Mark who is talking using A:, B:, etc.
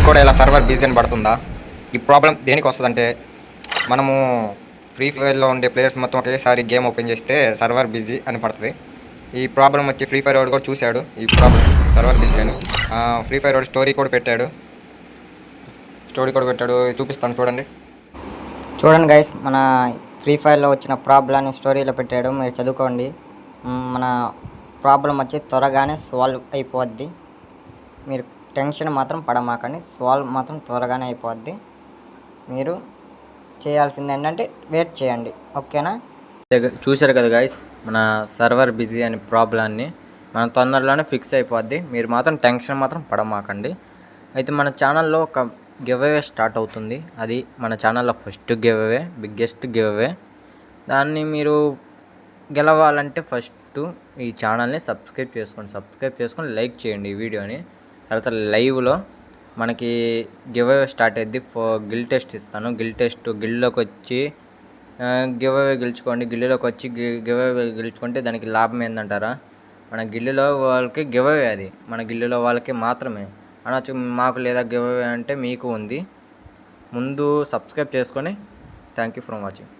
A: కూడా ఇలా server busy అని పడుతుందా? ఈ ప్రాబ్లం దేనికి వస్తుందంటే, మనము ఫ్రీ ఫైర్లో ఉండే ప్లేయర్స్ మొత్తం ఒకేసారి గేమ్ ఓపెన్ చేస్తే సర్వర్ బిజీ అని పడుతుంది. ఈ ప్రాబ్లం వచ్చి ఫ్రీ ఫైర్ వాడు కూడా చూశాడు ఈ ప్రాబ్లం, సర్వర్ బిజీ అని. ఫ్రీ ఫైర్ వాడు స్టోరీ కూడా పెట్టాడు, చూపిస్తాను చూడండి.
B: గైస్, మన ఫ్రీ ఫైర్లో వచ్చిన ప్రాబ్లమ్ని స్టోరీలో పెట్టాడు, మీరు చదువుకోండి. మన ప్రాబ్లం వచ్చి త్వరగానే సాల్వ్ అయిపోద్ది. మీరు టెన్షన్ మాత్రం పడమాకండి, సాల్వ్ మాత్రం త్వరగానే అయిపోద్ది. మీరు చేయాల్సింది ఏంటంటే వెయిట్ చేయండి, ఓకేనా? చూశారు కదా గైస్, మన సర్వర్ బిజీ అనే ప్రాబ్లాన్ని మన తొందరలోనే ఫిక్స్ అయిపోద్ది. మీరు మాత్రం టెన్షన్ మాత్రం పడమాకండి. అయితే మన ఛానల్లో ఒక గివ్ అవే స్టార్ట్ అవుతుంది. అది మన ఛానల్లో first give away, biggest give away. దాన్ని మీరు గెలవాలంటే ఫస్ట్ ఈ ఛానల్ని సబ్స్క్రైబ్ చేసుకొని లైక్ చేయండి ఈ వీడియోని. తర్వాత లైవ్లో మనకి గివ్ అవే స్టార్ట్ అయ్యింది. గిల్ టెస్ట్ ఇస్తాను. గిల్లోకి వచ్చి గివ్ అవే గెలుచుకోండి. గిల్లులోకి వచ్చి గివ్ అవే గెలుచుకుంటే దానికి లాభం ఏంటంటారా? మన గిల్లులో వాళ్ళకి గివ్ అవే, అది మన గిల్లులో వాళ్ళకి మాత్రమే అనొచ్చు. మాకు లేదా గివ్ అవే అంటే మీకు ఉంది. ముందు సబ్స్క్రైబ్ చేసుకొని థ్యాంక్ యూ ఫర్ వాచింగ్.